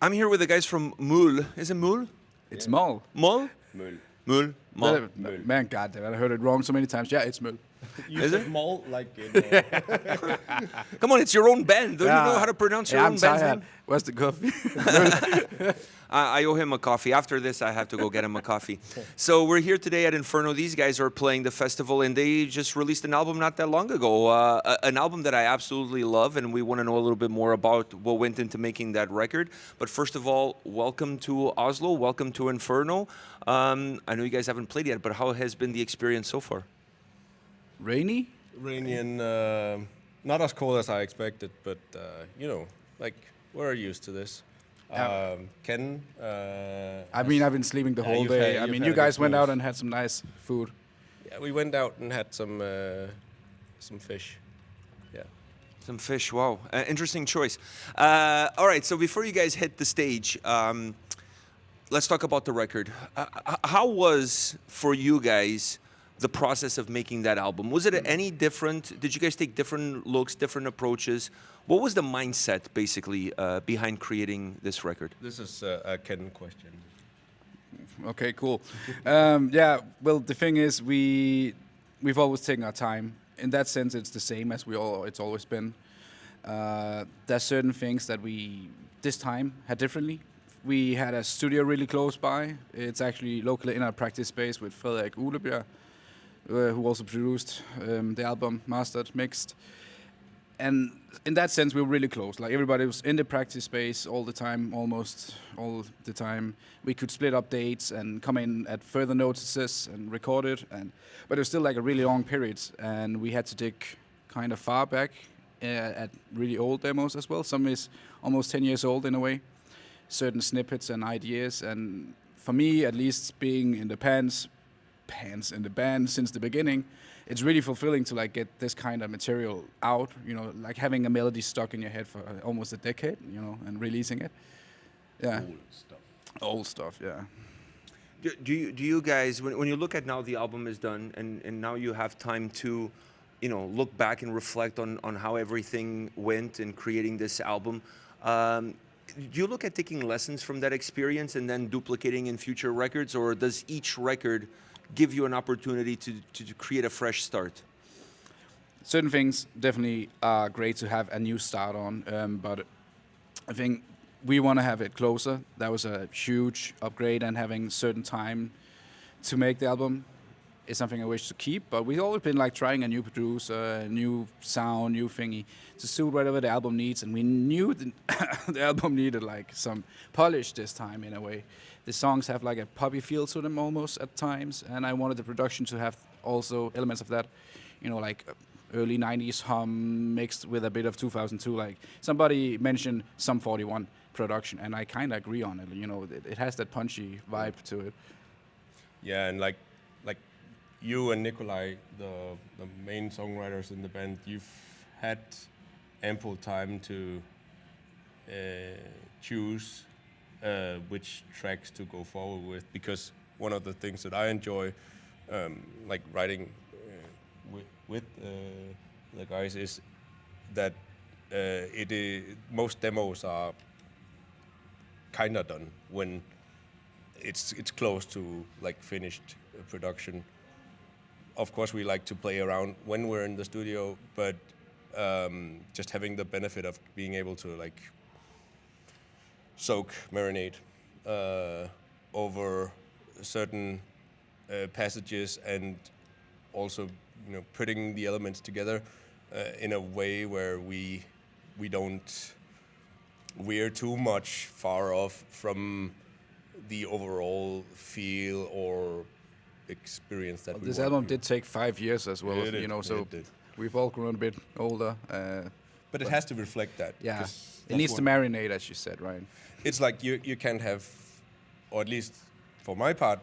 I'm here with the guys from Mul. Is it Mul? It's Mol. Mul? Mul. Mul? Mul. Man, goddamn, I heard it wrong so many times. Yeah, it's Mul. You Is said it? mall like in, Come on, it's your own band. Don't you know how to pronounce your Yeah, own I'm band's tired. name? Where's the coffee? I owe him a coffee. After this, I have to go get him a coffee. So we're here today at Inferno. These guys are playing the festival, and they just released an album not that long ago. An album that I absolutely love, and we want to know a little bit more about what went into making that record. But first of all, welcome to Oslo. Welcome to Inferno. I know you guys haven't played yet, but how has been the experience so far? Rainy? rainy and not as cold as I expected, but you know, like we're used to this. Ken, I mean, I've been sleeping the whole you've day. had- I you've mean, had you a good guys went out snooze. and had some nice food. yeah, we went out and had some fish. Yeah. Some fish, wow. Interesting choice. All right, so before you guys hit the stage, let's talk about the record. How was, for you guys, the process of making that album? Was it any different? Did you guys take different looks, different approaches? What was the mindset, basically, behind creating this record? This is a Ken question. Okay, cool. Yeah, well, the thing is, we've always taken our time. In that sense, it's the same as it's always been. There's certain things that we this time had differently. We had a studio really close by. It's actually locally in our practice space with Frederik Ulebjerg, who also produced the album, mastered, mixed. And in that sense, we were really close. Like, everybody was in the practice space all the time, almost all the time. We could split up dates and come in at further notices and record it. But it was still like a really long period, and we had to dig kind of far back at really old demos as well. Some is almost 10 years old in a way. Certain snippets and ideas. And for me, at least, being in the pants in the band since the beginning, it's really fulfilling to like get this kind of material out, you know, like having a melody stuck in your head for almost a decade, you know, and releasing it. Yeah. Old stuff, yeah. Do you guys, when you look at now the album is done and now you have time to, you know, look back and reflect on how everything went in creating this album, do you look at taking lessons from that experience and then duplicating in future records, or does each record give you an opportunity to create a fresh start? Certain things definitely are great to have a new start on, but I think we want to have it closer. That was a huge upgrade, and having certain time to make the album is something I wish to keep. But we've always been like trying a new producer, a new sound, new thingy to suit whatever the album needs, and we knew the album needed like some polish this time in a way. The songs have like a poppy feel to them almost at times, and I wanted the production to have also elements of that, you know, like early 90s hum mixed with a bit of 2002. Like, somebody mentioned Sum 41 production, and I kind of agree on it. You know, it has that punchy vibe to it. Yeah, and like you and Nikolai, the main songwriters in the band, you've had ample time to choose which tracks to go forward with, because one of the things that I enjoy, like writing with the guys, is that most demos are kind of done when it's close to like finished production. Of course, we like to play around when we're in the studio, but just having the benefit of being able to like marinate over certain passages, and also, you know, putting the elements together in a way where we don't veer too much far off from the overall feel or experience that we This want. album did take 5 years as well, It did, you know, so it did. we've all grown a bit older. But it has to reflect that. Yeah, 'cause it that's needs to what- marinate, as you said, right? It's like you can't have, or at least for my part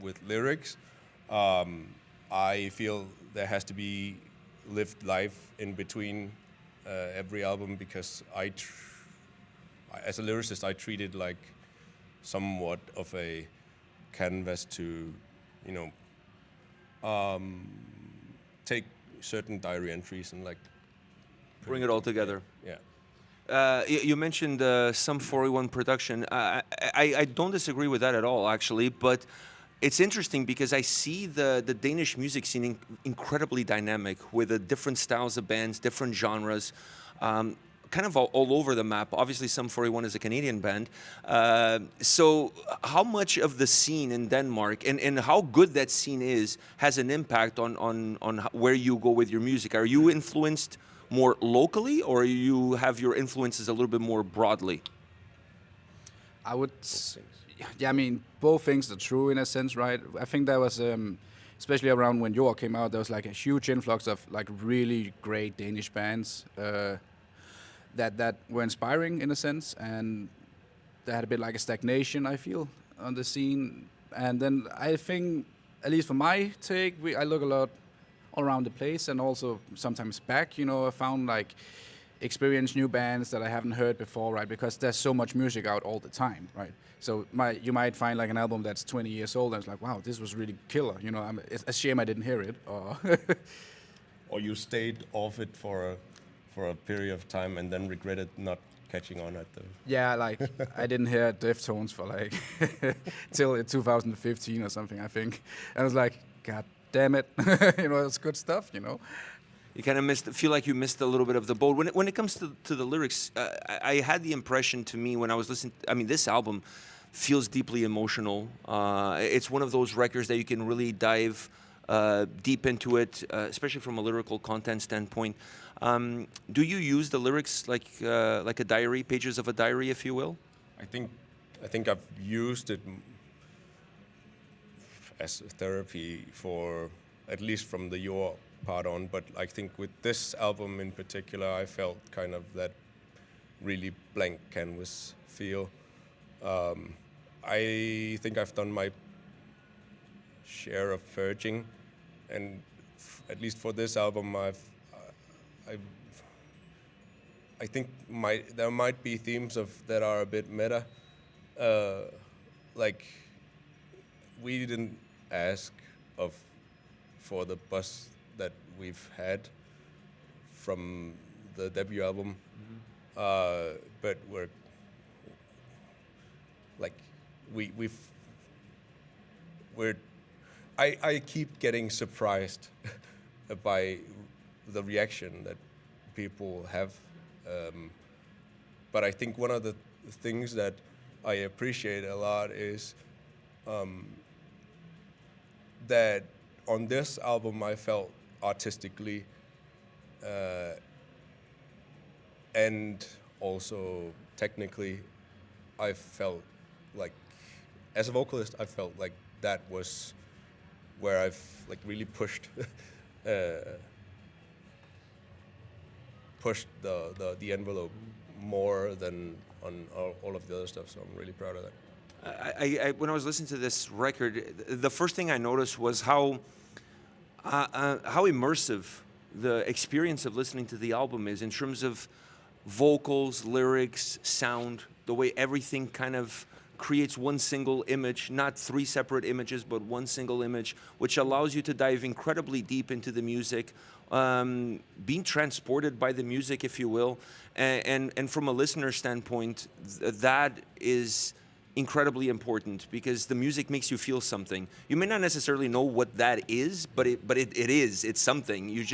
with lyrics, I feel there has to be lived life in between every album, because as a lyricist, I treat it like somewhat of a canvas to, you know, take certain diary entries and like Bring it all together. Yeah. You mentioned some 481 production. I don't disagree with that at all, actually. But it's interesting because I see the Danish music scene incredibly dynamic with the different styles of bands, different genres. Kind of all over the map. Obviously, Sum 41 is a Canadian band. So how much of the scene in Denmark and how good that scene is has an impact on where you go with your music? Are you influenced more locally, or you have your influences a little bit more broadly? I would, yeah, I mean, both things are true in a sense, right? I think there was, especially around when Jord came out, there was like a huge influx of like really great Danish bands that were inspiring in a sense, and they had a bit like a stagnation, I feel, on the scene. And then I think, at least for my take, I look a lot all around the place and also sometimes back. You know, I found like experience new bands that I haven't heard before, right? Because there's so much music out all the time, right? So you might find like an album that's 20 years old and it's like, wow, this was really killer. You know, it's a shame I didn't hear it. Or Or you stayed off it for a period of time and then regretted not catching on at the... Yeah, like I didn't hear Deftones for like till 2015 or something, I think. And I was like, God damn it. You know, it's good stuff, you know. You kind of feel like you missed a little bit of the boat. When it comes to the lyrics, I had the impression to me when I was listening, I mean, this album feels deeply emotional. It's one of those records that you can really dive deep into it, especially from a lyrical content standpoint. Do you use the lyrics like a diary, pages of a diary, if you will? I think I've used it as therapy for, at least from the Your part on, but I think with this album in particular, I felt kind of that really blank canvas feel. I think I've done my share of purging, and at least for this album, I think there might be themes that are a bit meta. Like, we didn't ask for the buzz that we've had from the debut album, but we're like I keep getting surprised by the reaction that people have, but I think one of the things that I appreciate a lot is that on this album I felt artistically and also technically, I felt like, as a vocalist, I felt like that was where I've like really pushed the envelope more than on all of the other stuff. So I'm really proud of that. When I was listening to this record, the first thing I noticed was how immersive the experience of listening to the album is in terms of vocals, lyrics, sound, the way everything kind of creates one single image, not three separate images, but one single image, which allows you to dive incredibly deep into the music, being transported by the music, if you will. And from a listener standpoint, that is incredibly important because the music makes you feel something. You may not necessarily know what that is, but it's something.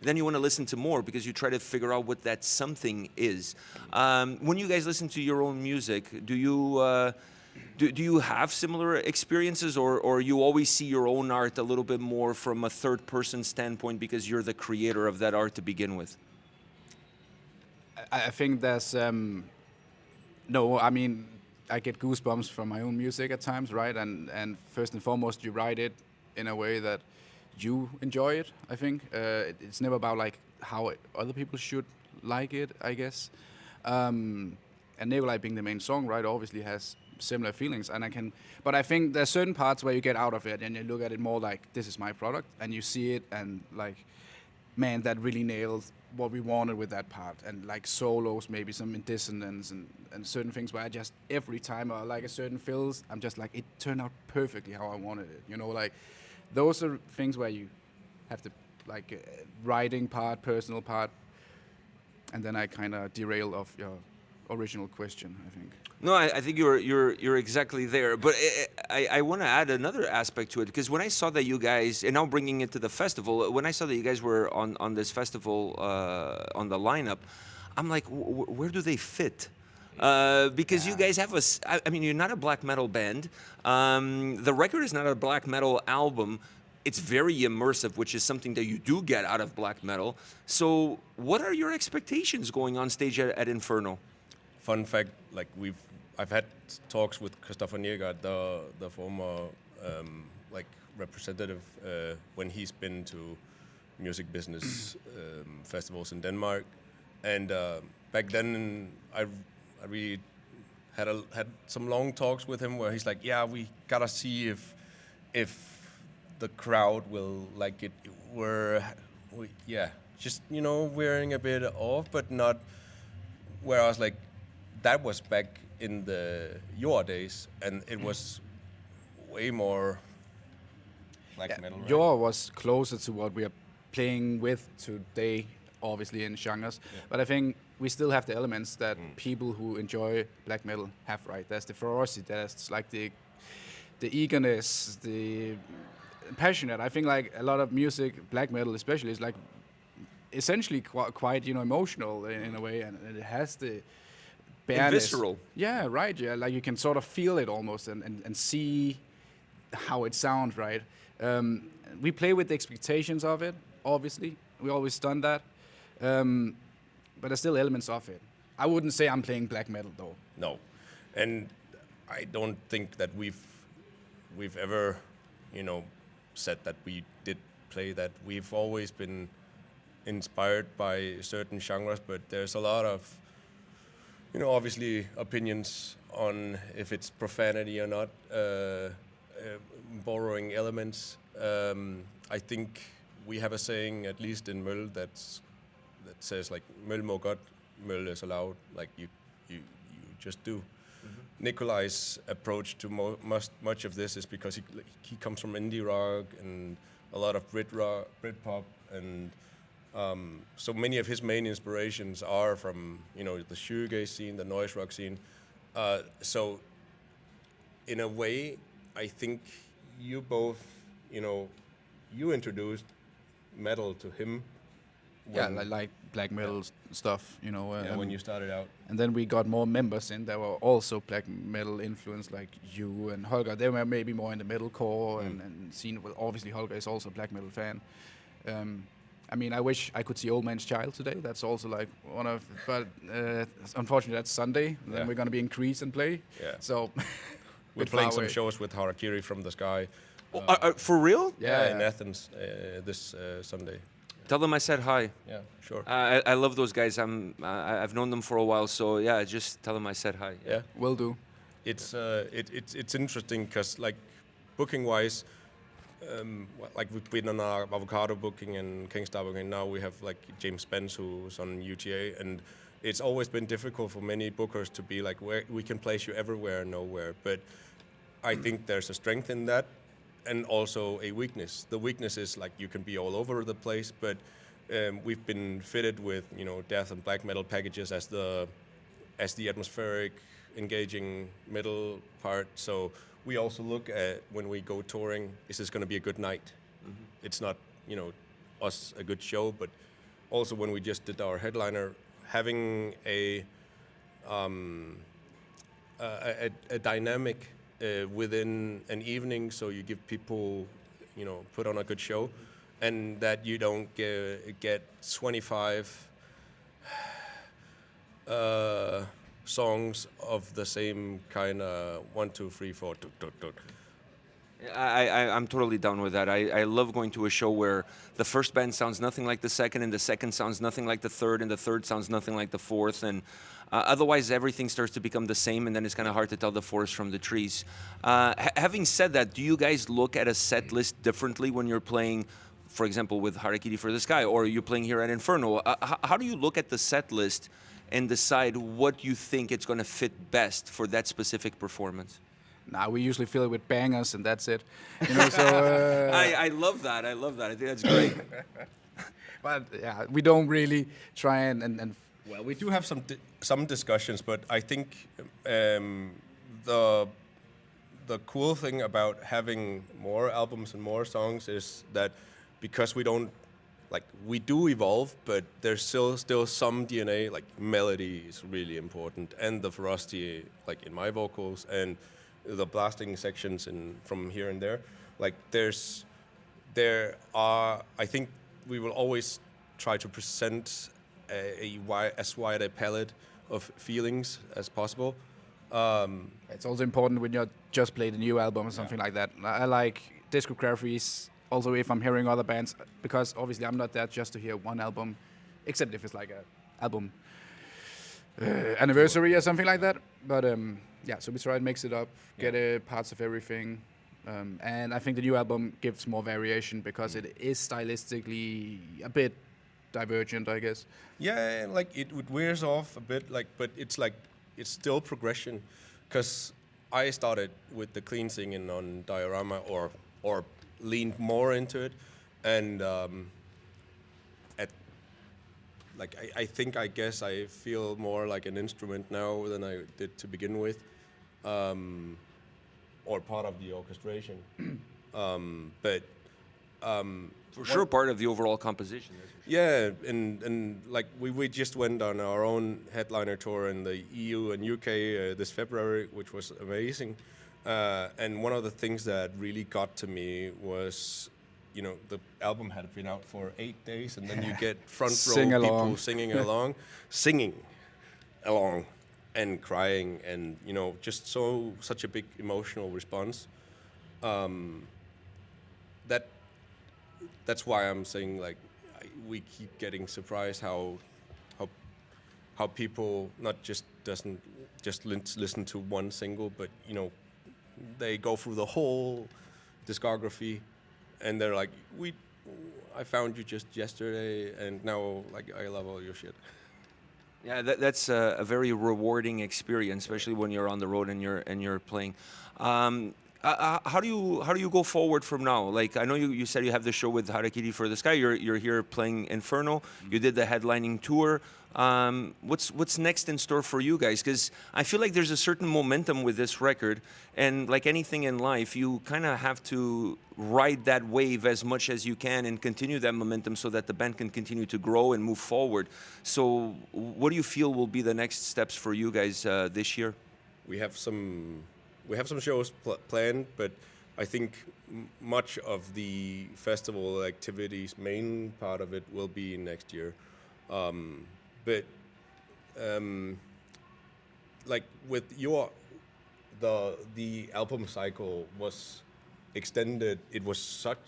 Then you want to listen to more because you try to figure out what that something is. When you guys listen to your own music, do you have similar experiences, or you always see your own art a little bit more from a third person standpoint because you're the creator of that art to begin with? I think there's no, I mean, I get goosebumps from my own music at times, right? And first and foremost, you write it in a way that you enjoy it, I think. It's never about like how other people should like it, I guess. And Nikolai being the main songwriter obviously has similar feelings, but I think there's certain parts where you get out of it and you look at it more like, this is my product, and you see it and like, man, that really nailed what we wanted with that part, and like solos, maybe some dissonance and certain things where I just, every time I like a certain fills, I'm just like, it turned out perfectly how I wanted it, you know, like those are things where you have to like writing part, personal part, And then I kind of derailed off your original question, I think. No, I think you're exactly there. But I want to add another aspect to it, because when I saw that you guys, and now bringing it to the festival, when I saw that you guys were on this festival on the lineup, I'm like, where do they fit? Because you guys have I mean, you're not a black metal band. The record is not a black metal album. It's very immersive, which is something that you do get out of black metal. So what are your expectations going on stage at Inferno? Fun fact, like I've had talks with Christopher Niergaard, the former like representative, when he's been to music business festivals in Denmark, and back then I really had some long talks with him where he's like, yeah, we gotta see if the crowd will like it. Just wearing a bit off, but not. Where I was like, that was back in your days, and it was way more black metal. Right? Your was closer to what we are playing with today, obviously in genres. Yeah. But I think we still have the elements that people who enjoy black metal have, right? There's the ferocity, there's like the eagerness, the passionate. I think like a lot of music, black metal especially, is like essentially quite emotional in a way, and it has the bareness. Visceral. Yeah, right. Yeah, like you can sort of feel it almost and see how it sounds, right? We play with the expectations of it, obviously. We always done that. But there's still elements of it. I wouldn't say I'm playing black metal, though. No. And I don't think that we've ever, said that we did play that. We've always been inspired by certain genres, but there's a lot of, obviously opinions on if it's profanity or not, borrowing elements. I think we have a saying, at least in Møl, that says like Møl må godt, Møl is allowed. Like you just do. Mm-hmm. Nikolai's approach to much of this is because he comes from indie rock and a lot of Britpop, and so many of his main inspirations are from the shoegaze scene, the noise rock scene. So in a way, I think you both, you introduced metal to him. Yeah, like black metal stuff, when you started out. And then we got more members in that were also black metal influenced, like you and Holger. They were maybe more in the metalcore and scene. Well, obviously Holger is also a black metal fan. I mean, I wish I could see Old Man's Child today. That's also like one of, but unfortunately that's Sunday. Then we're gonna be in Greece and play. Yeah. So we're playing some shows with Harakiri from the Sky. For real? Yeah, in Athens this Sunday. Tell them I said hi. Yeah, sure. I love those guys. I've known them for a while, so yeah, just tell them I said hi. Yeah, will do. It's interesting because like booking wise, like we've been on our Avocado booking and Kingstar booking. Now we have like James Spence who's on UTA, and it's always been difficult for many bookers to be like, where we can place you everywhere and nowhere. But I think there's a strength in that, and also a weakness. The weakness is like you can be all over the place, but we've been fitted with death and black metal packages as the atmospheric, engaging middle part. So we also look at when we go touring, is this going to be a good night? Mm-hmm. It's not us a good show, but also when we just did our headliner, having a dynamic within an evening, so you give people, put on a good show, and that you don't get 25 songs of the same kind of 1, 2, 3, 4. I'm totally down with that. I love going to a show where the first band sounds nothing like the second, and the second sounds nothing like the third, and the third sounds nothing like the fourth, and otherwise everything starts to become the same, and then it's kind of hard to tell the forest from the trees. Having said that, do you guys look at a set list differently when you're playing, for example, with Harakiri for the Sky, or you're playing here at Inferno? How do you look at the set list and decide what you think it's going to fit best for that specific performance? Nah, we usually fill it with bangers and that's it. I love that. I think that's great. But yeah, we don't really try and Well, we do have some discussions, but I think the cool thing about having more albums and more songs is that because we don't like we do evolve, but there's still some DNA. Like melody is really important, and the ferocity, like in my vocals, and the blasting sections from here and there. Like there are. I think we will always try to present as wide a palette of feelings as possible. It's also important when you just play the new album or something like that. I like discographies. Also, if I'm hearing other bands, because obviously I'm not there just to hear one album, except if it's like a album anniversary or something like that. But yeah, so we try and mix it up, get parts of everything. And I think the new album gives more variation because it is stylistically a bit divergent, I guess. Yeah, like it wears off a bit, but it's still progression, because I started with the clean singing on Diorama, or leaned more into it, and I guess I feel more like an instrument now than I did to begin with, or part of the orchestration, but. For sure, part of the overall composition. Yeah, and like we just went on our own headliner tour in the EU and UK this February, which was amazing. And one of the things that really got to me was, the album had been out for 8 days, and then you get front row people singing along, and crying, and just such a big emotional response. That's why I'm saying, like, we keep getting surprised how people not just doesn't just listen to one single, but they go through the whole discography, and they're like, I found you just yesterday, and now like I love all your shit. Yeah, that's a very rewarding experience, especially when you're on the road and you're playing. How do you go forward from now? Like, I know you said you have the show with Harakiri for the Sky. You're here playing Inferno. You did the headlining tour. What's next in store for you guys? Because I feel like there's a certain momentum with this record, and like anything in life, you kind of have to ride that wave as much as you can and continue that momentum so that the band can continue to grow and move forward. So, what do you feel will be the next steps for you guys this year? We have some shows planned, but I think much of the festival activities, main part of it, will be next year. But like with the album cycle was extended. It was such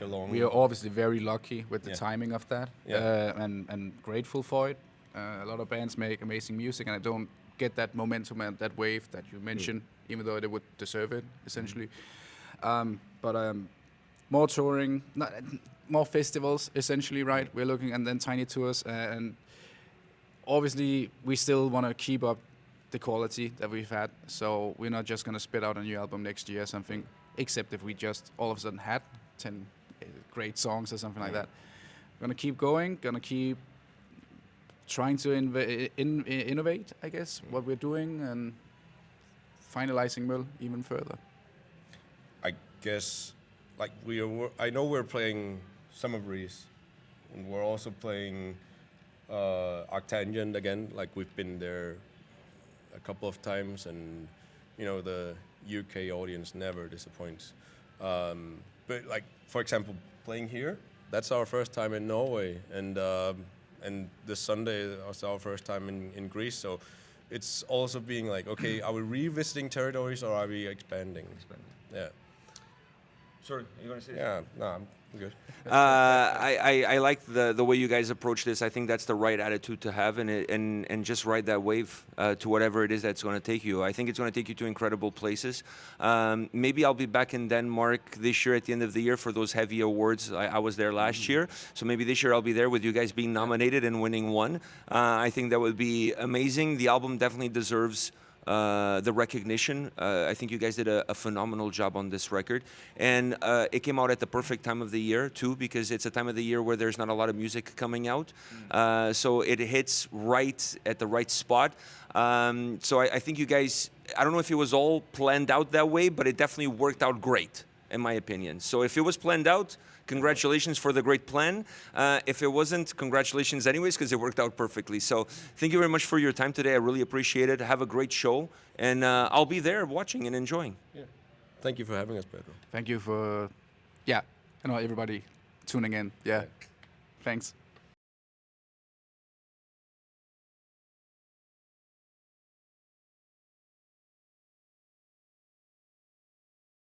a long. We are obviously very lucky with the timing of that, and grateful for it. A lot of bands make amazing music, and I don't get that momentum and that wave that you mentioned, even though they would deserve it, essentially. But more touring, more festivals, essentially, right? We're looking, and then tiny tours, and obviously we still want to keep up the quality that we've had. So we're not just going to spit out a new album next year or something, except if we just all of a sudden had 10 great songs or something like that. We're going to keep going, going to keep trying to innovate, I guess, what we're doing, and finalizing Mill even further. I guess, like I know we're playing Summer Breeze, and we're also playing Arctangent again. Like, we've been there a couple of times, and the UK audience never disappoints. But like, for example, playing here, that's our first time in Norway, and this Sunday was our first time in Greece. So it's also being like, okay, are we revisiting territories or are we expanding? Yeah. Sorry, are you going to say something? Yeah, no, I'm good. I like the way you guys approach this. I think that's the right attitude to have, and just ride that wave to whatever it is that's going to take you. I think it's going to take you to incredible places. Maybe I'll be back in Denmark this year at the end of the year for those heavy awards. I was there last year, so maybe this year I'll be there with you guys being nominated and winning one. I think that would be amazing. The album definitely deserves the recognition. I think you guys did a phenomenal job on this record, and it came out at the perfect time of the year too, because it's a time of the year where there's not a lot of music coming out, so it hits right at the right spot. So I think you guys, I don't know if it was all planned out that way, but it definitely worked out great, in my opinion. So if it was planned out, congratulations for the great plan. If it wasn't, congratulations anyways, because it worked out perfectly. So thank you very much for your time today. I really appreciate it. Have a great show, and I'll be there watching and enjoying. Yeah. Thank you for having us, Pedro. Thank you for, everybody tuning in. Yeah. Thanks.